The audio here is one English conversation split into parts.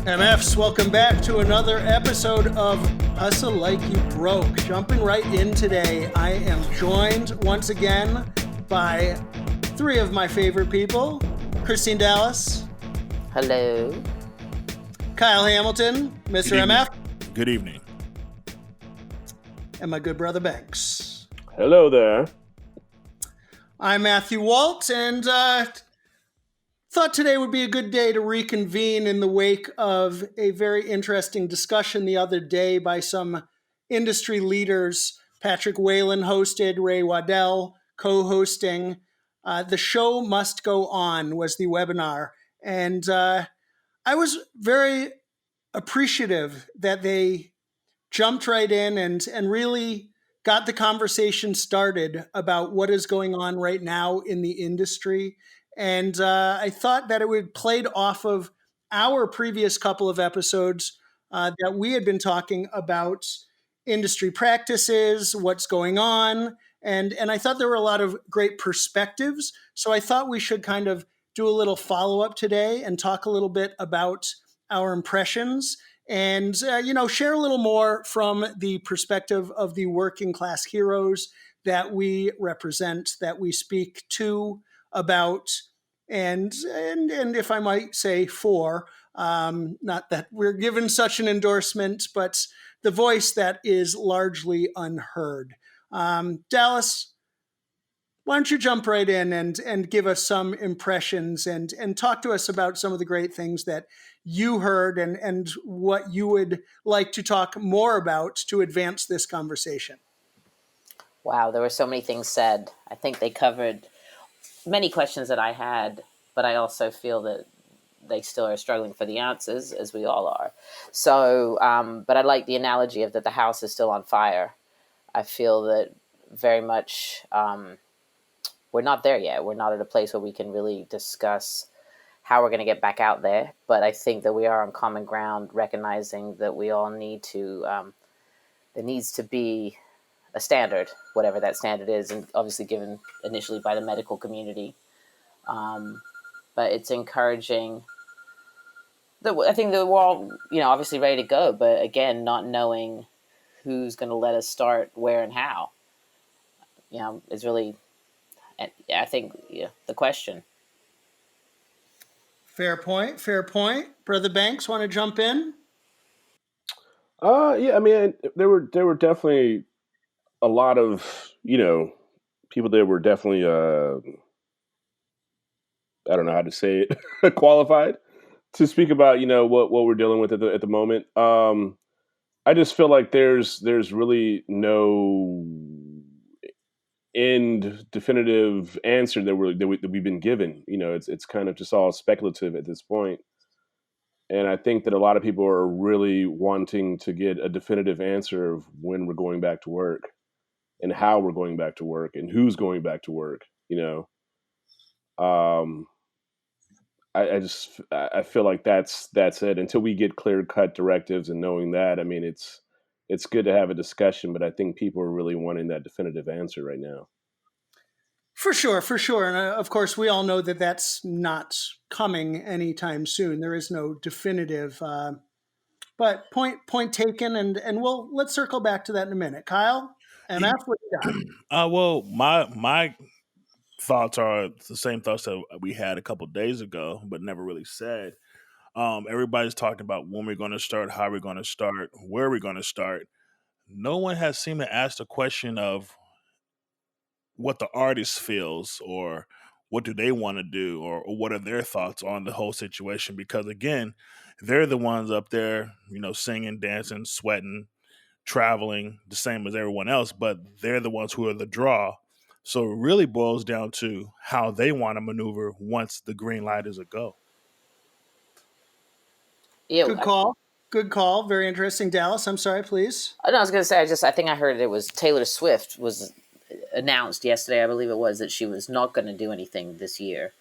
MFs, welcome back to another episode of Hustle Like You Broke. Jumping right in today, I am joined once again by three of my favorite people. Christine Dallas. Hello. Kyle Hamilton, Mr. MF. Good evening. And my good brother Banks. Hello there. I'm Matthew Walt, and thought today would be a good day to reconvene in the wake of a very interesting discussion the other day by some industry leaders. Patrick Whalen hosted, Ray Waddell co-hosting. The Show Must Go On was the webinar. And I was very appreciative that they jumped right in and really got the conversation started about what is going on right now in the industry. And I thought that it would played off of our previous couple of episodes that we had been talking about industry practices, what's going on. And I thought there were a lot of great perspectives. So I thought we should kind of do a little follow-up today and talk a little bit about our impressions and, share a little more from the perspective of the working class heroes that we represent, that we speak to, about, and if I might say for, not that we're given such an endorsement, but the voice that is largely unheard. Dallas, why don't you jump right in and give us some impressions and talk to us about some of the great things that you heard and what you would like to talk more about to advance this conversation. Wow, there were so many things said. I think they covered many questions that I had, but I also feel that they still are struggling for the answers, as we all are. So, but I like the analogy of that the house is still on fire. I feel that very much we're not there yet. We're not at a place where we can really discuss how we're going to get back out there. But I think that we are on common ground, recognizing that we all need to, there needs to be a standard, whatever that standard is, and obviously given initially by the medical community. But it's encouraging. I think that we're all, obviously ready to go, but again, not knowing who's going to let us start, where, and how, is really, I think, the question. Fair point. Brother Banks, want to jump in? Yeah, I mean, there were definitely a lot of, people that were definitely, I don't know how to say it, qualified to speak about, what we're dealing with at the moment. I just feel like there's really no definitive answer that we've been given. It's kind of just all speculative at this point. And I think that a lot of people are really wanting to get a definitive answer of when we're going back to work and how we're going back to work and who's going back to work, I feel like that's it until we get clear cut directives and knowing that. I mean, it's good to have a discussion, but I think people are really wanting that definitive answer right now. For sure. And of course, we all know that that's not coming anytime soon. There is no definitive, but point taken. And let's circle back to that in a minute. Kyle, MF, what you got? Well, my thoughts are the same thoughts that we had a couple of days ago, but never really said. Everybody's talking about when we're going to start, how we're going to start, where we're going to start. No one has seemed to ask the question of what the artist feels or what do they want to do or what are their thoughts on the whole situation. Because, again, they're the ones up there, singing, dancing, sweating, traveling, the same as everyone else, but they're the ones who are the draw. So it really boils down to how they want to maneuver once the green light is a go. Yeah, Good call. Very interesting. Dallas, I'm sorry, please. I was going to say, I think I heard it was Taylor Swift was announced yesterday, I believe it was, that she was not going to do anything this year.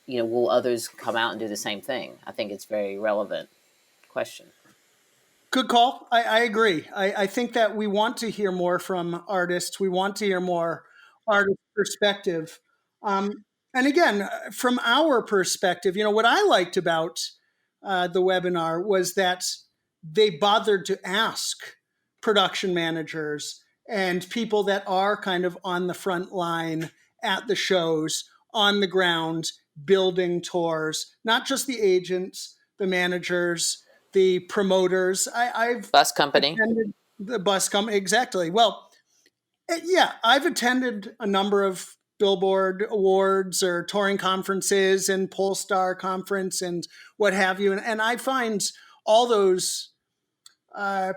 Will others come out and do the same thing? I think it's a very relevant question. Good call. I agree. I think that we want to hear more from artists. We want to hear more artist perspective. And again, from our perspective, what I liked about the webinar was that they bothered to ask production managers and people that are kind of on the front line at the shows, on the ground, building tours, not just the agents, the managers, the promoters. I've Bus company. attended the bus company. Exactly. Well, yeah, I've attended a number of Billboard awards or touring conferences and Polestar conference and what have you. And I find all those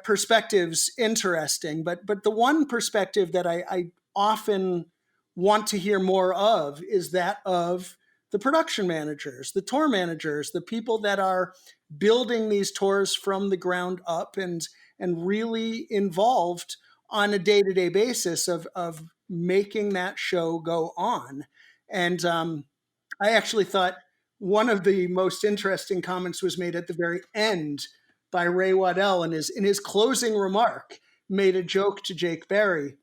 perspectives interesting. But the one perspective that I often want to hear more of is that of the production managers, the tour managers, the people that are building these tours from the ground up and really involved on a day-to-day basis of making that show go on. And I actually thought one of the most interesting comments was made at the very end by Ray Waddell in his closing remark, made a joke to Jake Berry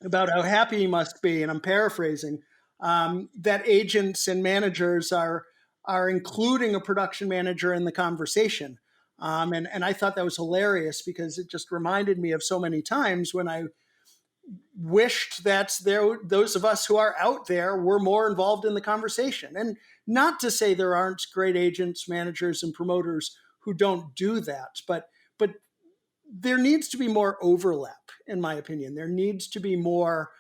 about how happy he must be, and I'm paraphrasing, that agents and managers are including a production manager in the conversation. And I thought that was hilarious because it just reminded me of so many times when I wished that those of us who are out there were more involved in the conversation. And not to say there aren't great agents, managers, and promoters who don't do that, but there needs to be more overlap, in my opinion. There needs to be more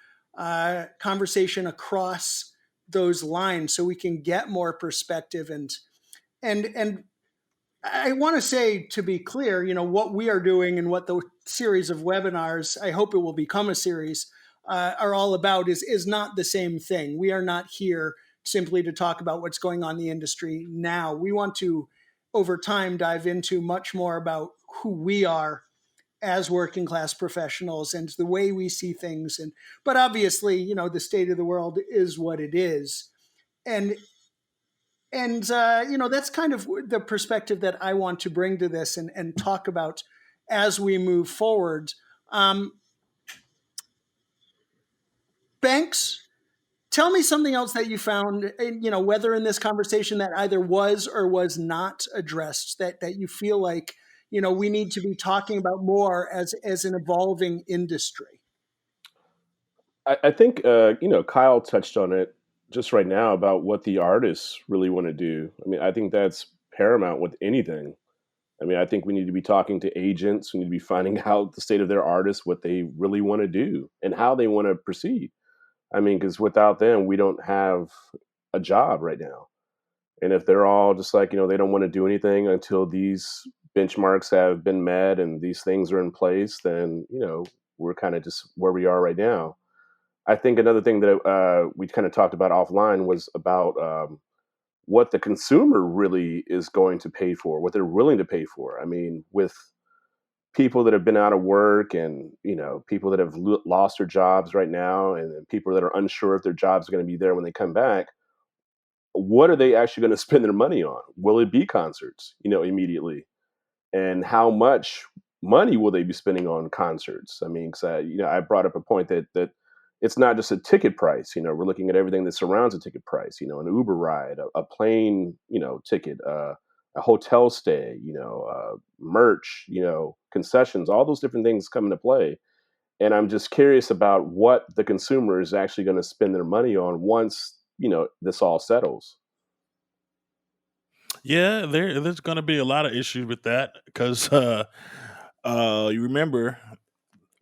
conversation across those lines so we can get more perspective. And I want to say, to be clear, what we are doing and what the series of webinars, I hope it will become a series, are all about is not the same thing. We are not here simply to talk about what's going on in the industry now. We want to, over time, dive into much more about who we are as working class professionals and the way we see things. But obviously, the state of the world is what it is. And that's kind of the perspective that I want to bring to this and talk about as we move forward. Banks, tell me something else that you found, whether in this conversation that either was or was not addressed, that you feel like, we need to be talking about more as an evolving industry. I think Kyle touched on it just right now about what the artists really want to do. I mean, I think that's paramount with anything. I mean, I think we need to be talking to agents. We need to be finding out the state of their artists, what they really want to do, and how they want to proceed. I mean, because without them, we don't have a job right now. And if they're all just like, they don't want to do anything until these benchmarks have been met and these things are in place, then, we're kind of just where we are right now. I think another thing that we kind of talked about offline was about what the consumer really is going to pay for, what they're willing to pay for. I mean, with people that have been out of work and, people that have lost their jobs right now and people that are unsure if their jobs are going to be there when they come back, what are they actually going to spend their money on? Will it be concerts, immediately? And how much money will they be spending on concerts? I mean, because I brought up a point that it's not just a ticket price. We're looking at everything that surrounds a ticket price. An Uber ride, a plane, ticket, a hotel stay, merch, concessions, all those different things come into play. And I'm just curious about what the consumer is actually going to spend their money on once, this all settles. Yeah, there's going to be a lot of issues with that because you remember,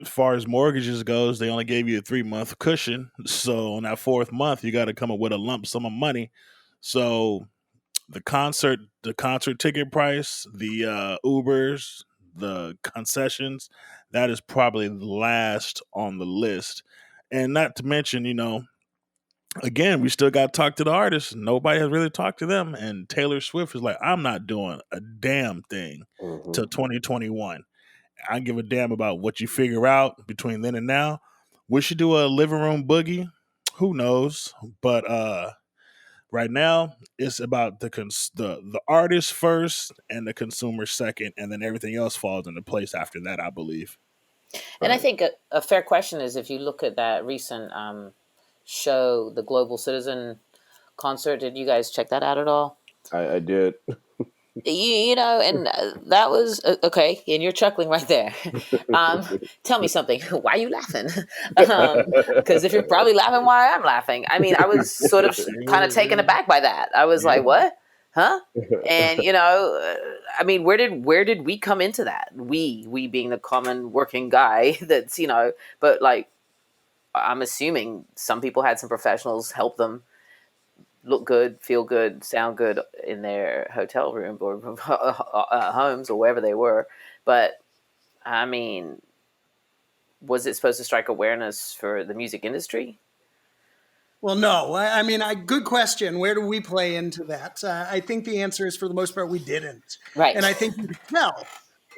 as far as mortgages goes, they only gave you a 3-month cushion. So on that 4th month, you got to come up with a lump sum of money. So the concert ticket price, the Ubers, the concessions, that is probably the last on the list. And not to mention, again, we still got to talk to the artists. Nobody has really talked to them. And Taylor Swift is like, I'm not doing a damn thing till 2021. I give a damn about what you figure out between then and now. We should do a living room boogie. Who knows? But right now, it's about the artist first and the consumer second, and then everything else falls into place after that, I believe. And I think a fair question is, if you look at that recent show, the Global Citizen concert, did you guys check that out at all? I did. And that was okay. And you're chuckling right there. Tell me something. Why are you laughing? Because if you're probably laughing, why I'm laughing. I mean, I was sort of kind of taken aback by that. I was like, what? Huh? And I mean, where did we come into that? We being the common working guy that's but like I'm assuming some people had some professionals help them look good, feel good, sound good in their hotel room or homes or wherever they were. But I mean, was it supposed to strike awareness for the music industry? Well, no. I mean, good question. Where do we play into that? I think the answer is, for the most part, we didn't. Right. And I think you could tell.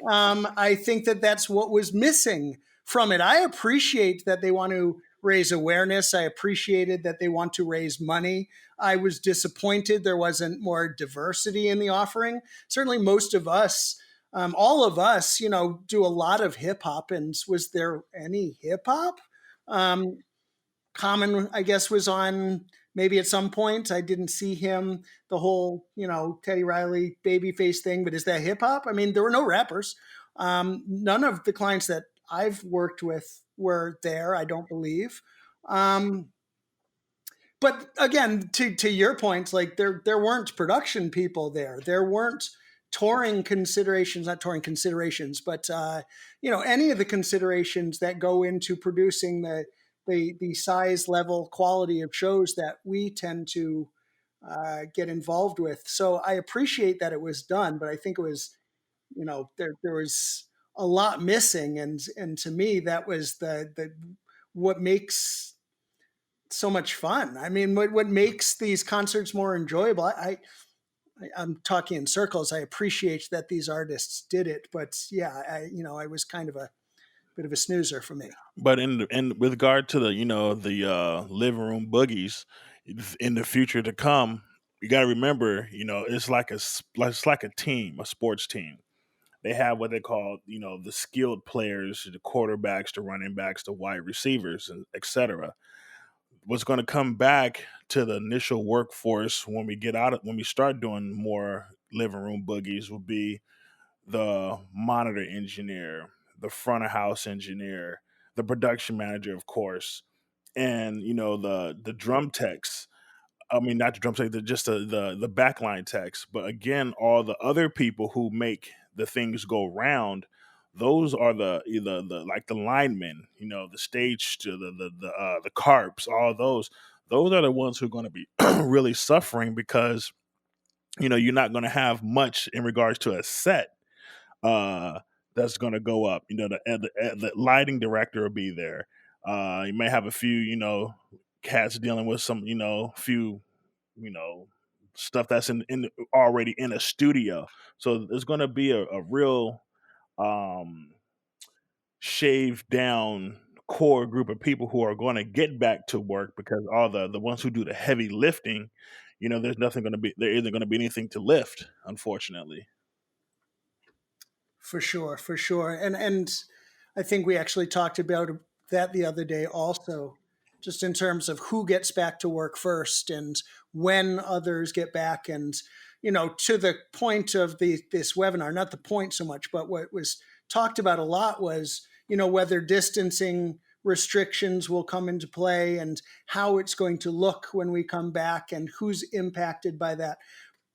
I think that that's what was missing from it. I appreciate that they want to raise awareness. I appreciated that they want to raise money. I was disappointed there wasn't more diversity in the offering. Certainly, most of us, all of us, do a lot of hip hop. And was there any hip hop? Common, I guess, was on maybe at some point. I didn't see him, the whole, Teddy Riley babyface thing, but is that hip hop? I mean, there were no rappers. None of the clients that I've worked with were there, I don't believe. But again, to your point, like there weren't production people there. There weren't touring considerations, not touring considerations, but any of the considerations that go into producing the size, level, quality of shows that we tend to get involved with. So I appreciate that it was done, but I think it was, there was a lot missing, and to me that was the what makes so much fun. I mean, what makes these concerts more enjoyable? I'm talking in circles. I appreciate that these artists did it, but yeah, I was kind of a bit of a snoozer for me. But in with regard to the living room boogies in the future to come, you got to remember, it's like it's like a team, a sports team. They have what they call, the skilled players, the quarterbacks, the running backs, the wide receivers, and etc. What's going to come back to the initial workforce when we start doing more living room boogies will be the monitor engineer, the front of house engineer, the production manager, of course, and the drum techs. I mean, not the drum tech, just the backline techs. But again, all the other people who make the things go round. Those are the like the linemen, the stage, the carps, all those. Those are the ones who are going to be really suffering because you're not going to have much in regards to a set uh, that's going to go up. The lighting director will be there. You may have a few, cats dealing with some, few, you know, stuff that's in already in a studio. So there's going to be a real um, shaved down core group of people who are going to get back to work because all the ones who do the heavy lifting, there's nothing going to be there isn't going to be anything to lift, unfortunately. For sure, for sure. And I think we actually talked about that the other day also, just in terms of who gets back to work first and when others get back. And, to the point of this webinar, not the point so much, but what was talked about a lot was, whether distancing restrictions will come into play and how it's going to look when we come back and who's impacted by that.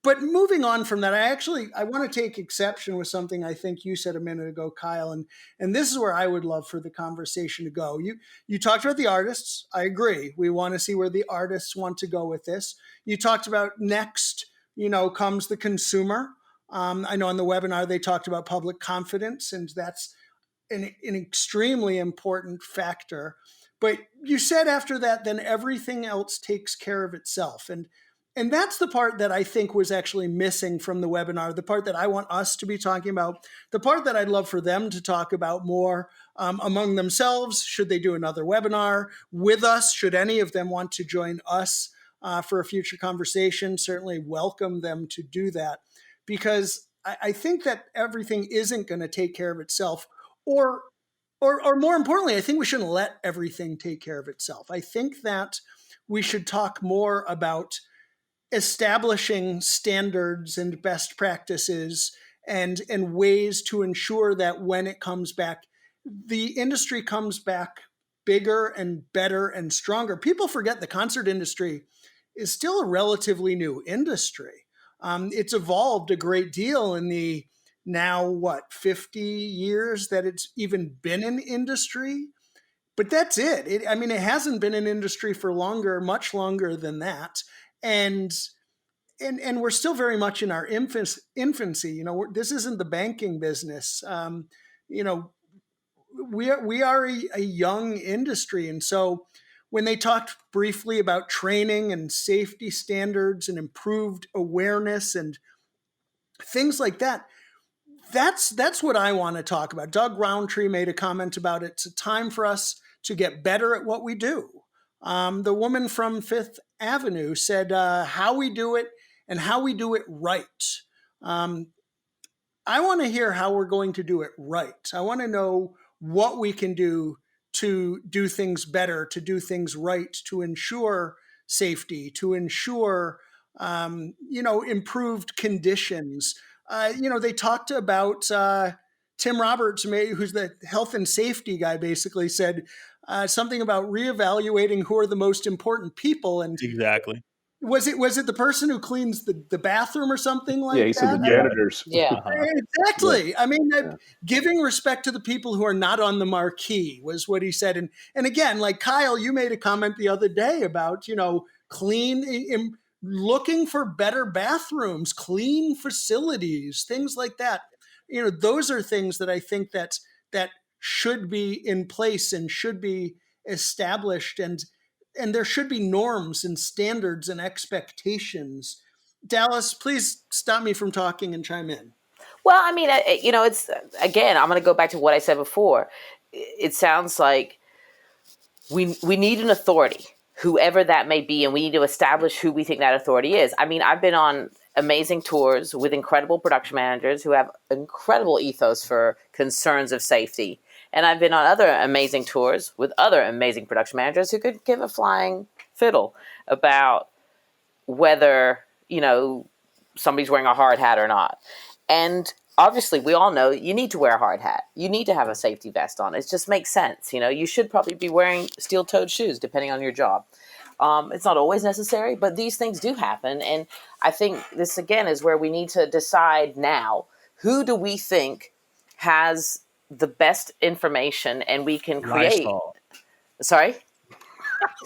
But moving on from that, I want to take exception with something I think you said a minute ago, Kyle, and this is where I would love for the conversation to go. You talked about the artists. I agree. We want to see where the artists want to go with this. You talked about next, comes the consumer. I know on the webinar they talked about public confidence, and that's an extremely important factor. But you said after that, then everything else takes care of itself. And that's the part that I think was actually missing from the webinar, the part that I want us to be talking about, the part that I'd love for them to talk about more among themselves. Should they do another webinar with us? Should any of them want to join us for a future conversation? Certainly welcome them to do that, because I think that everything isn't going to take care of itself, or or more importantly, I think we shouldn't let everything take care of itself. I think that we should talk more about establishing standards and best practices and ways to ensure that when it comes back, the industry comes back bigger and better and stronger. People forget the concert industry is still a relatively new industry. It's evolved a great deal in the now, 50 years that it's even been an industry. But that's it. It hasn't been an industry for longer, much longer than that. And and we're still very much in our infancy. This isn't the banking business. You know, we are a young industry, and so when they talked briefly about training and safety standards and improved awareness and things like that, that's what I want to talk about. Doug Roundtree made a comment about it's a time for us to get better at what we do. The woman from Fifth Avenue said how we do it and how we do it right. Um, I want to hear how we're going to do it right. I want to know what we can do to do things better, to do things right, to ensure safety, to ensure improved conditions. They talked about Tim Roberts, who's the health and safety guy, basically said something about reevaluating who are the most important people. And Exactly. was it the person who cleans the bathroom or something like Yeah, he said that? the janitors. Yeah. Exactly. Yeah. I mean, Yeah. giving respect to the people who are not on the marquee was what he said. And again, like Kyle, you made a comment the other day about looking for better bathrooms, clean facilities, things like that. Those are things that I think that should be in place and should be established, and there should be norms and standards and expectations. Dallas, please stop me from talking and chime in. Well, it's again, I'm going to go back to what I said before. It sounds like we need an authority, whoever that may be, and we need to establish who we think that authority is. I've been on amazing tours with incredible production managers who have incredible ethos for concerns of safety. And I've been on other amazing tours with other amazing production managers who could give a flying fiddle about whether, somebody's wearing a hard hat or not. And obviously, we all know you need to wear a hard hat. You need to have a safety vest on. It just makes sense. You should probably be wearing steel-toed shoes, depending on your job. It's not always necessary, but these things do happen. And I think this, again, is where we need to decide now, who do we think has the best information and we can create. Lysol. Sorry?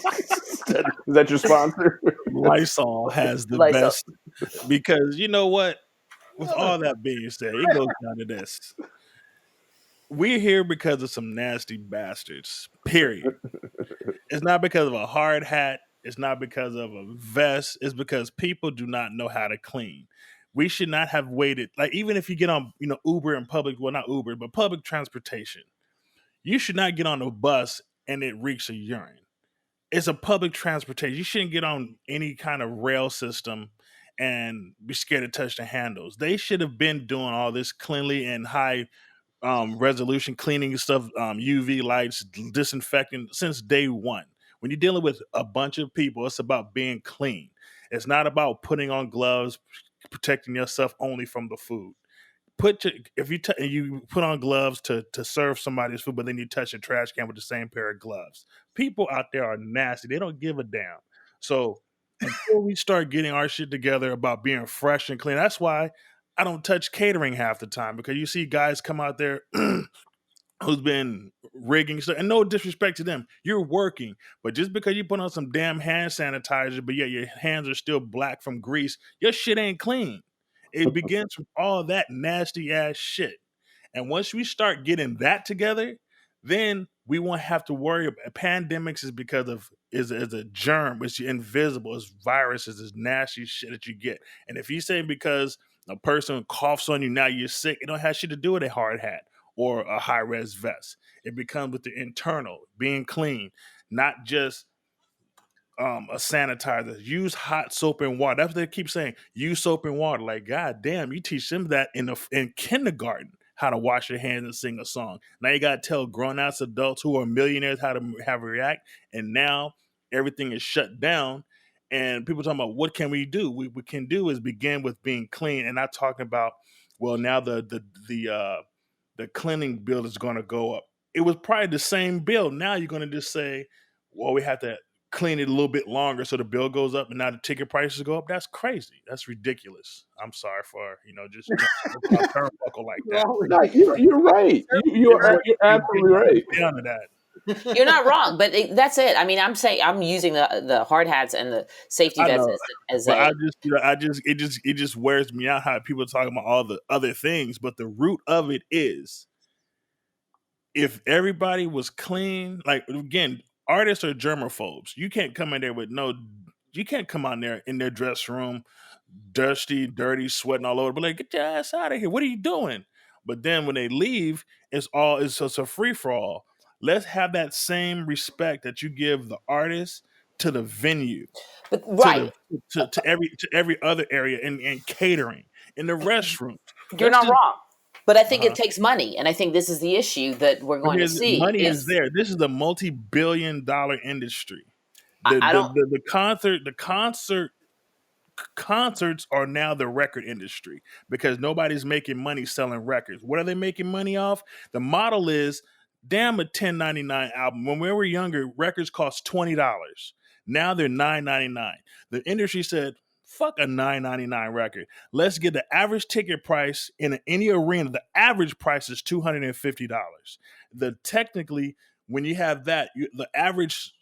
Is that your sponsor? Lysol has the Lysol. best, because you know what? With all that being said, it goes down to this. We're here because of some nasty bastards, period. It's not because of a hard hat. It's not because of a vest. It's because people do not know how to clean. We should not have waited. Like, even if you get on, Uber and not Uber, but public transportation, you should not get on a bus and it reeks of urine. It's a public transportation. You shouldn't get on any kind of rail system and be scared to touch the handles. They should have been doing all this cleanly and high resolution cleaning stuff, UV lights, disinfecting since day one. When you're dealing with a bunch of people, it's about being clean. It's not about putting on gloves, protecting yourself only from the food. If you put on gloves to serve somebody's food, but then you touch a trash can with the same pair of gloves. People out there are nasty. They don't give a damn. So until we start getting our shit together about being fresh and clean, that's why I don't touch catering half the time, because you see guys come out there who's been rigging stuff, and no disrespect to them, you're working, but just because you put on some damn hand sanitizer, but yet your hands are still black from grease, your shit ain't clean. It begins from all that nasty ass shit. And once we start getting that together, then we won't have to worry about pandemics. Is a germ. It's invisible. It's viruses. It's nasty shit that you get. And if you say because a person coughs on you, now you're sick, it don't have shit to do with a hard hat or a high res vest. It becomes with the internal, being clean, not just a sanitizer. Use hot soap and water. That's what they keep saying. Use soap and water. Like, god damn, you teach them that in kindergarten, how to wash your hands and sing a song. Now you gotta tell grown-ass adults who are millionaires how to react, and now everything is shut down, And people talking about what can we do? We can do is begin with being clean, and not talking about, well, now the cleaning bill is going to go up. It was probably the same bill. Now you're going to just say, well, we have to clean it a little bit longer so the bill goes up, and now the ticket prices go up. That's crazy. That's ridiculous. I'm sorry for just a turnbuckle like that. No, you're right. You're absolutely right. Down to that. You're not wrong, but that's it. I mean, I'm using the hard hats and the safety vests as but it just wears me out how people are talking about all the other things, but the root of it is, if everybody was clean, like, again, artists are germaphobes. You can't come in there you can't come on there in their dress room, dusty, dirty, sweating all over, but like, get your ass out of here. What are you doing? But then when they leave, it's a free for all. Let's have that same respect that you give the artist to the venue, but right, to every other area, and catering in the restroom. You're not wrong. But I think it takes money, and I think this is the issue that we're going to see. Money is there. This is the multi-billion-dollar industry. The concerts are now the record industry, because nobody's making money selling records. What are they making money off? The model is, damn, a $10.99 album. When we were younger, records cost $20. Now they're $9.99. The industry said, fuck a $9.99 record. Let's get the average ticket price in any arena. The average price is $250. Technically, when you have that, the average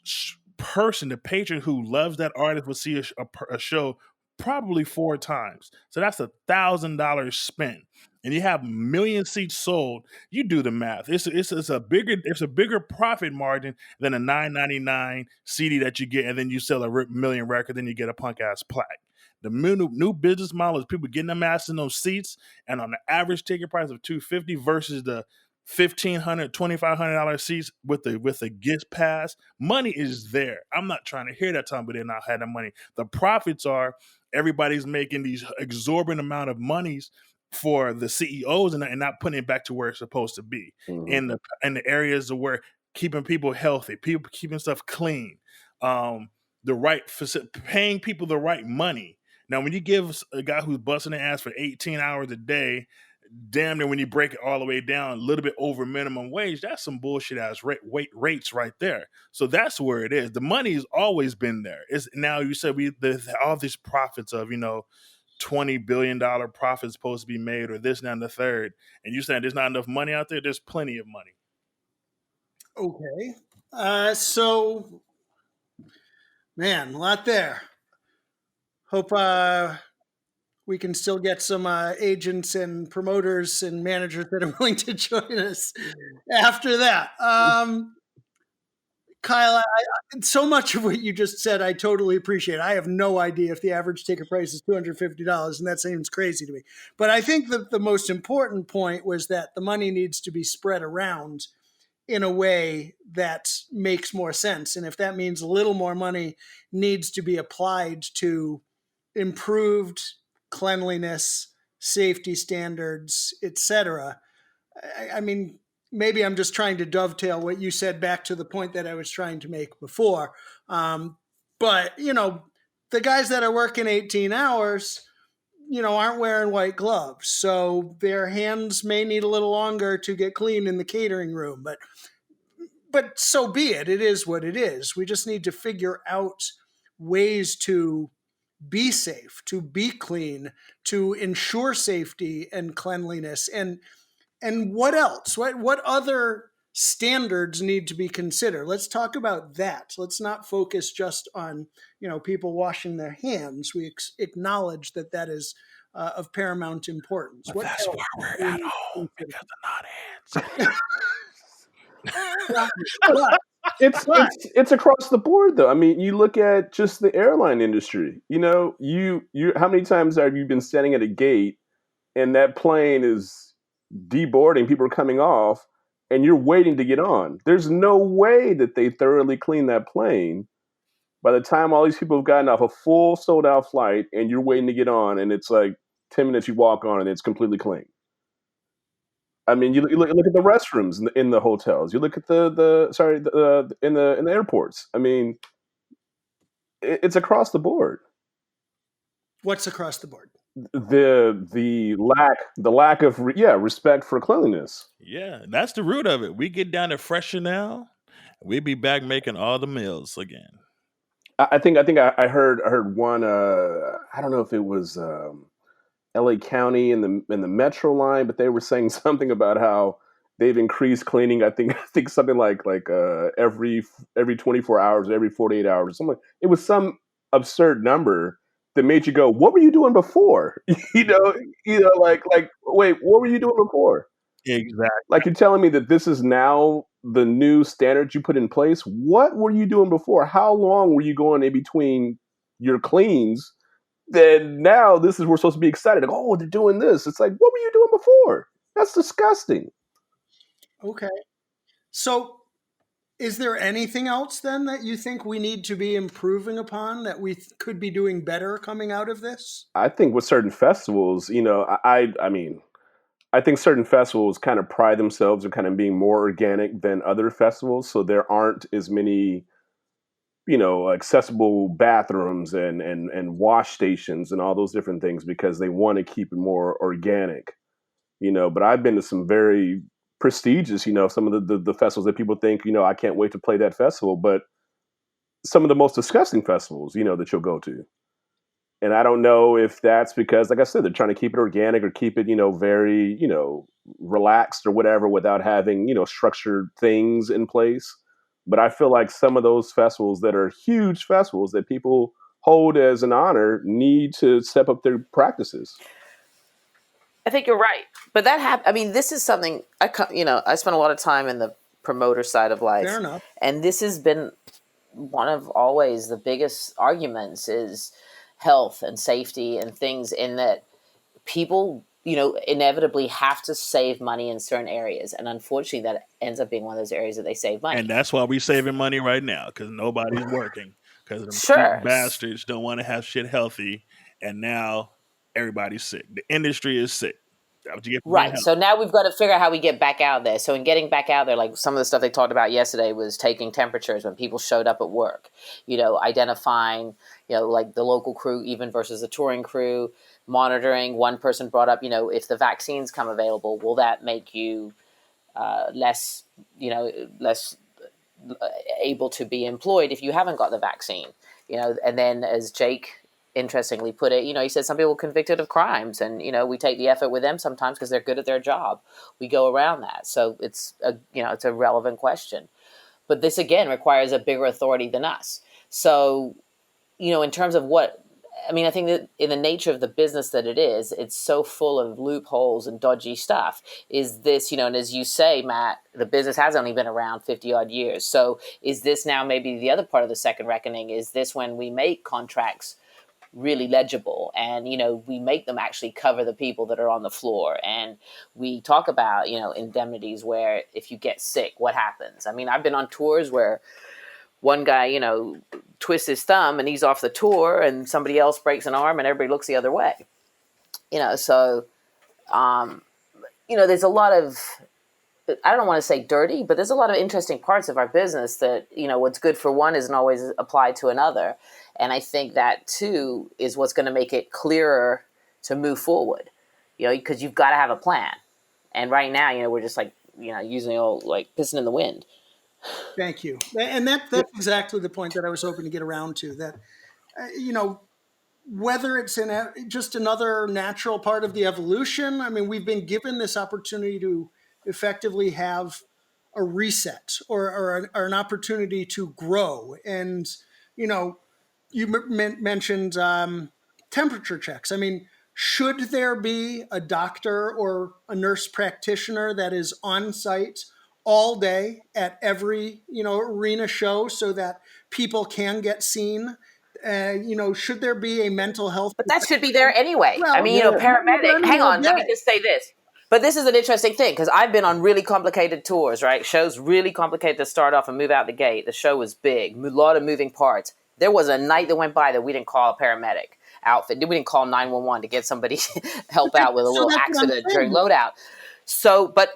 person, the patron who loves that artist, will see a show probably 4 times. So that's $1,000 spent. And you have million seats sold. You do the math. It's a bigger profit margin than a $9.99 CD that you get, and then you sell a million record, then you get a punk ass plaque. The new business model is people getting them ass in those seats, and on the average ticket price of $250 versus the $1,500, $2,500 seats with the gift pass. Money is there. I'm not trying to hear that time, but they not had the money. The profits are, everybody's making these exorbitant amount of monies for the CEOs, and not putting it back to where it's supposed to be, in the areas of where keeping people healthy, people keeping stuff clean, paying people the right money. Now, when you give a guy who's busting their ass for 18 hours a day, damn near, when you break it all the way down, a little bit over minimum wage, that's some bullshit ass rates right there. So that's where it is. The money has always been there. It's now, you said there's all these profits of, $20 billion profits supposed to be made, or this, and that, and the third. And you saying there's not enough money out there? There's plenty of money. Okay. So, man, a lot there. Hope we can still get some agents and promoters and managers that are willing to join us after that. Kyle, so much of what you just said, I totally appreciate. I have no idea if the average ticket price is $250, and that seems crazy to me. But I think that the most important point was that the money needs to be spread around in a way that makes more sense. And if that means a little more money needs to be applied to improved cleanliness, safety standards, etc. I mean, maybe I'm just trying to dovetail what you said back to the point that I was trying to make before. But, the guys that are working 18 hours, aren't wearing white gloves. So their hands may need a little longer to get clean in the catering room. But so be it. It is what it is. We just need to figure out ways to be safe, to be clean, to ensure safety and cleanliness. And what else? What other standards need to be considered? Let's talk about that. Let's not focus just on, people washing their hands. We acknowledge that is of paramount importance. But that's why we're at home, because of not hands. It's across the board, though. I mean, you look at just the airline industry. You how many times have you been standing at a gate and that plane is deboarding, people are coming off, and you're waiting to get on? There's no way that they thoroughly clean that plane by the time all these people have gotten off a full sold out flight, and you're waiting to get on, and it's like 10 minutes you walk on and it's completely clean. I mean, you look at the restrooms in the hotels. You look at in the airports. I mean, It's across the board. What's across the board? The lack of respect for cleanliness. Yeah, that's the root of it. We get down to fresher now, we'd be back making all the meals again. I think I heard one. I don't know if it was L.A. County in the Metro line, but they were saying something about how they've increased cleaning. I think something like every 24 hours, every 48 hours, something. It was some absurd number that made you go, "What were you doing before?" Like wait, what were you doing before? Exactly. Like you're telling me that this is now the new standard you put in place. What were you doing before? How long were you going in between your cleans? Then now this is we're supposed to be excited. Like, oh, they're doing this. It's like, what were you doing before? That's disgusting. Okay. So is there anything else then that you think we need to be improving upon, that we could be doing better coming out of this? I think with certain festivals, I mean, I think certain festivals kind of pride themselves in kind of being more organic than other festivals. So there aren't as many, accessible bathrooms and wash stations and all those different things because they want to keep it more organic. But I've been to some very prestigious, some of the festivals that people think, I can't wait to play that festival, but some of the most disgusting festivals, that you'll go to. And I don't know if that's because, like I said, they're trying to keep it organic or keep it, very, relaxed or whatever without having, structured things in place. But I feel like some of those festivals that are huge festivals that people hold as an honor need to step up their practices. I think you're right, but I mean, this is something I spent a lot of time in the promoter side of life. Fair enough. And this has been one of always the biggest arguments is health and safety and things, in that people, inevitably have to save money in certain areas. And unfortunately, that ends up being one of those areas that they save money. And that's why we're saving money right now, because nobody's working. Because the Sure. bastards don't want to have shit healthy. And now everybody's sick. The industry is sick. That's what you get for being Right. healthy. So now we've got to figure out how we get back out there. So in getting back out there, like some of the stuff they talked about yesterday was taking temperatures when people showed up at work, identifying, like the local crew even versus the touring crew, monitoring. One person brought up, if the vaccines come available, will that make you less able to be employed if you haven't got the vaccine? And then as Jake interestingly put it, he said some people are convicted of crimes, and we take the effort with them sometimes because they're good at their job. We go around that, so it's a relevant question. But this again requires a bigger authority than us. So in terms of I think that in the nature of the business that it is, it's so full of loopholes and dodgy stuff. Is this, and as you say, Matt, the business has only been around 50 odd years. So is this now maybe the other part of the second reckoning? Is this when we make contracts really legible and we make them actually cover the people that are on the floor, and we talk about indemnities, where if you get sick, what happens? I mean, I've been on tours where one guy twists his thumb and he's off the tour, and somebody else breaks an arm and everybody looks the other way. So there's a lot of, I don't want to say dirty, but there's a lot of interesting parts of our business that, what's good for one isn't always applied to another. And I think that, too, is what's going to make it clearer to move forward, because you've got to have a plan. And right now, we're just using the old, pissing in the wind. Thank you. And that's exactly the point that I was hoping to get around to, that, whether it's just another natural part of the evolution. I mean, we've been given this opportunity to effectively have a reset or an opportunity to grow. And, you mentioned temperature checks. I mean, should there be a doctor or a nurse practitioner that is on site all day at every, arena show so that people can get seen? Should there be a mental health? But that should be there anyway. Well, paramedic. Hang on, let me just say this. But this is an interesting thing, because I've been on really complicated tours, right? Shows really complicated to start off and move out the gate. The show was big, a lot of moving parts. There was a night that went by that we didn't call a paramedic outfit. We didn't call 911 to get somebody help out with a little accident during loadout. So, but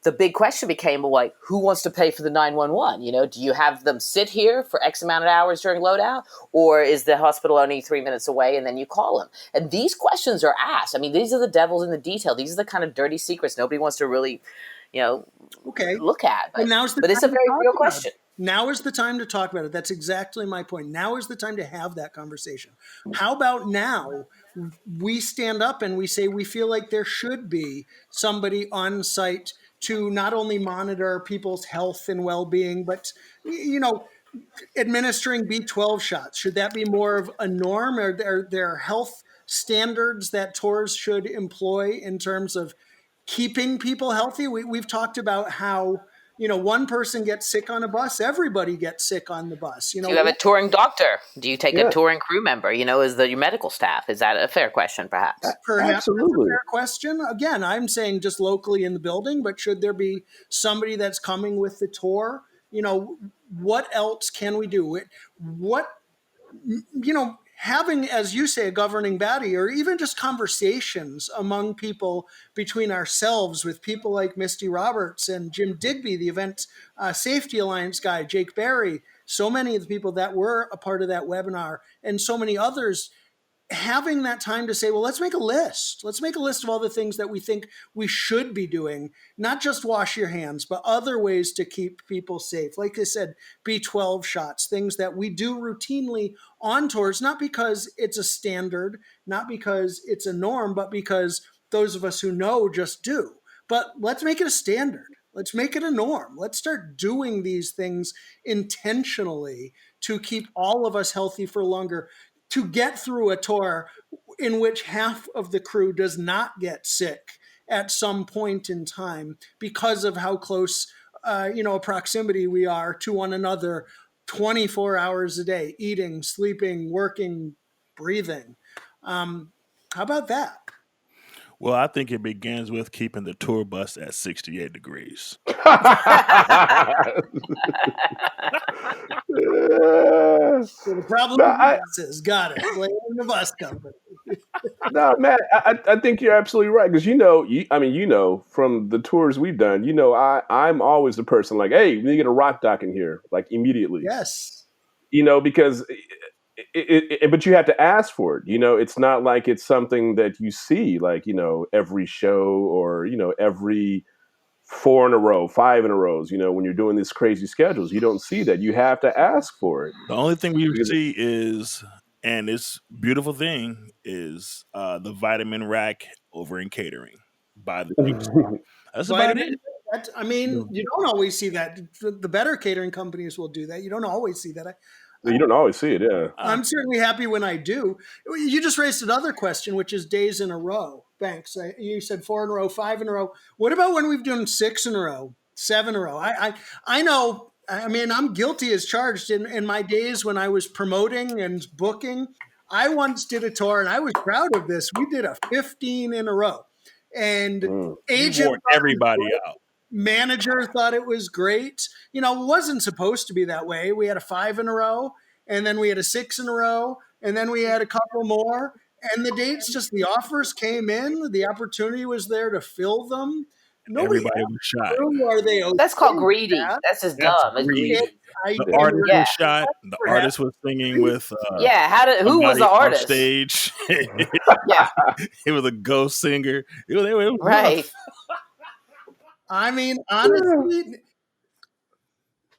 the big question became, well, like, who wants to pay for the 911? You know, do you have them sit here for X amount of hours during loadout, or is the hospital only 3 minutes away and then you call them? And these questions are asked. I mean, these are the devils in the detail. These are the kind of dirty secrets nobody wants to really, look at. But now's the but it's a time to very talk real about question. it. Now is the time to talk about it. That's exactly my point. Now is the time to have that conversation. How about now we stand up and we say we feel like there should be somebody on site to not only monitor people's health and well-being, but, administering B12 shots. Should that be more of a norm? Are there health standards that tours should employ in terms of keeping people healthy? We've talked about how, one person gets sick on a bus, everybody gets sick on the bus. Do you have a touring doctor? Do you take Yeah. a touring crew member? Is your medical staff? Is that a fair question, perhaps? Perhaps Absolutely. that's a fair question. Again, I'm saying just locally in the building, but should there be somebody that's coming with the tour? What else can we do? What, having, as you say, a governing body, or even just conversations among people between ourselves with people like Misty Roberts and Jim Digby, the Event Safety Alliance guy, Jake Barry, so many of the people that were a part of that webinar, and so many others, having that time to say, well, let's make a list. Let's make a list of all the things that we think we should be doing, not just wash your hands, but other ways to keep people safe. Like I said, B12 shots, things that we do routinely on tours, not because it's a standard, not because it's a norm, but because those of us who know just do. But let's make it a standard. Let's make it a norm. Let's start doing these things intentionally to keep all of us healthy for longer, to get through a tour in which half of the crew does not get sick at some point in time because of how close, a proximity we are to one another 24 hours a day, eating, sleeping, working, breathing. How about that? Well, I think it begins with keeping the tour bus at 68 degrees. So the problem is got it. Blame the bus company. No, Matt, I think you're absolutely right, because from the tours we've done, I'm always the person like, hey, we need to get a rock dock in here, like immediately. Yes. Because but you have to ask for it. It's not like it's something that you see like every show or every 4 in a row, 5 in a row. When you're doing these crazy schedules, you don't see that. You have to ask for it. The only thing we see is, and this beautiful thing is, the vitamin rack over in catering by the people. That's about it. You don't always see that. The better catering companies will do that. You don't always see that. You don't always see it, yeah. I'm certainly happy when I do. You just raised another question, which is days in a row. Banks, you said 4 in a row, 5 in a row. What about when we've done 6 in a row, 7 in a row? I know. I'm guilty as charged. In my days when I was promoting and booking, I once did a tour, and I was proud of this. We did a 15 in a row, and agent wore everybody out. Manager thought it was great. It wasn't supposed to be that way. We had a 5 in a row, and then we had a 6 in a row, and then we had a couple more. And the dates, the offers came in. The opportunity was there to fill them. Everybody was shot. Are they okay? That's called greedy. That's just dumb. It's greedy. The artist was shot. The artist was singing with. Who was the artist? Stage. Yeah, it was a ghost singer. It was right. rough. Honestly,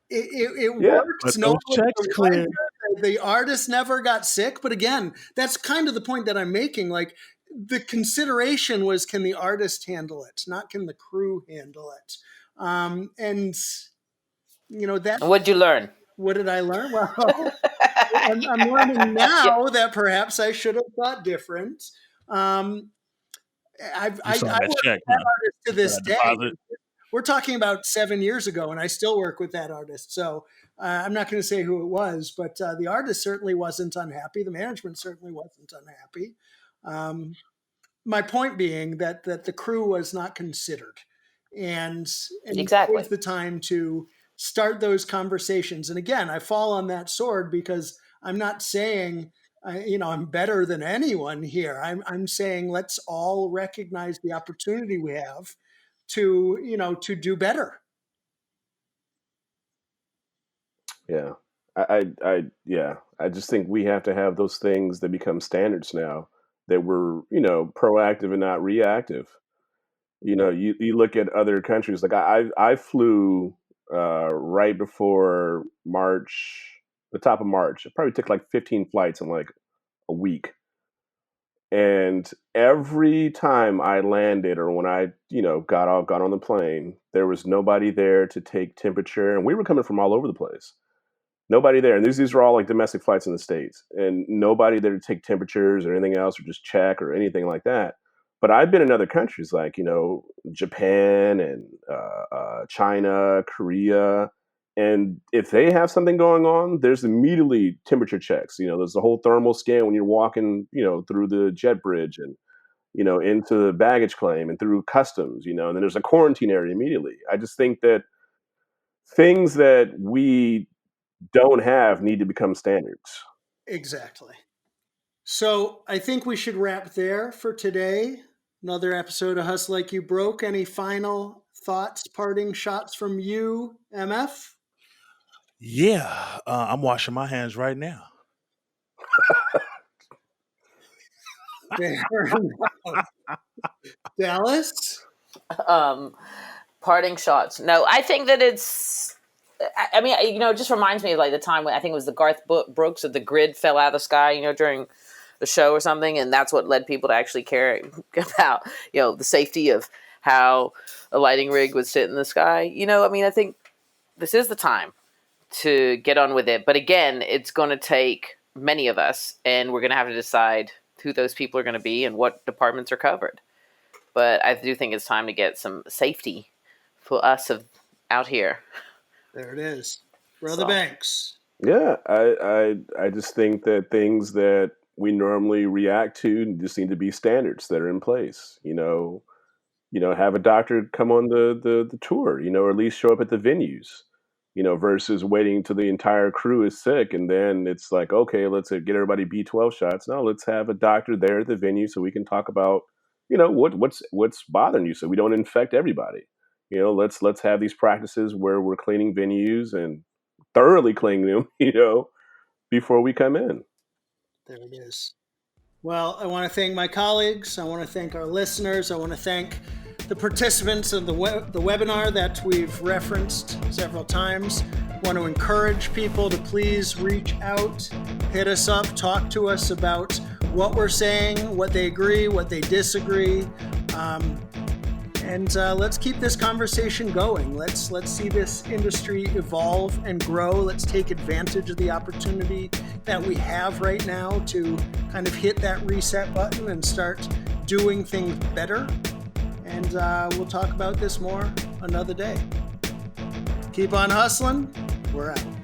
it works. But those checks cleared. The artist never got sick. But again, that's kind of the point that I'm making. Like, the consideration was, can the artist handle it? Not can the crew handle it? That. What'd you learn? What did I learn? Well, I'm learning now that perhaps I should have thought different. I work with that artist to this day. We're talking about 7 years ago, and I still work with that artist. So I'm not going to say who it was, but the artist certainly wasn't unhappy. The management certainly wasn't unhappy. My point being that the crew was not considered, and exactly. it was the time to start those conversations. And again, I fall on that sword because I'm not saying I'm better than anyone here. I'm saying let's all recognize the opportunity we have to do better. Yeah. I just think we have to have those things that become standards now, that we're, proactive and not reactive. You look at other countries, like I flew right before March, the top of March. It probably took like 15 flights in like a week. And every time I landed, or when I, got on the plane, there was nobody there to take temperature. And we were coming from all over the place. Nobody there. And these were all like domestic flights in the States, and nobody there to take temperatures or anything else, or just check or anything like that. But I've been in other countries like, Japan and China, Korea. And if they have something going on, there's immediately temperature checks. There's the whole thermal scan when you're walking, through the jet bridge, and, into the baggage claim and through customs, and then there's a quarantine area immediately. I just think that things that we don't have need to become standards. Exactly. So I think we should wrap there for today. Another episode of Hustle Like You Broke. Any final thoughts, parting shots from you, MF? Yeah, I'm washing my hands right now. Dallas? Parting shots. No, I think that I mean, it just reminds me of like the time when I think it was the Garth Brooks of the grid fell out of the sky, during the show or something. And that's what led people to actually care about, the safety of how a lighting rig would sit in the sky. I think this is the time to get on with it. But again, it's going to take many of us, and we're going to have to decide who those people are going to be and what departments are covered. But I do think it's time to get some safety for us out here. There it is. Brother Banks. Yeah, I just think that things that we normally react to just need to be standards that are in place. Have a doctor come on the tour, or at least show up at the venues, versus waiting till the entire crew is sick. And then it's like, okay, let's get everybody B12 shots. No, let's have a doctor there at the venue so we can talk about, what's bothering you, so we don't infect everybody. Let's have these practices where we're cleaning venues and thoroughly cleaning them, before we come in. There it is. Well, I want to thank my colleagues. I want to thank our listeners. I want to thank the participants of the webinar that we've referenced several times. I want to encourage people to please reach out, hit us up, talk to us about what we're saying, what they agree, what they disagree. And let's keep this conversation going. Let's see this industry evolve and grow. Let's take advantage of the opportunity that we have right now to kind of hit that reset button and start doing things better. And we'll talk about this more another day. Keep on hustling. We're out.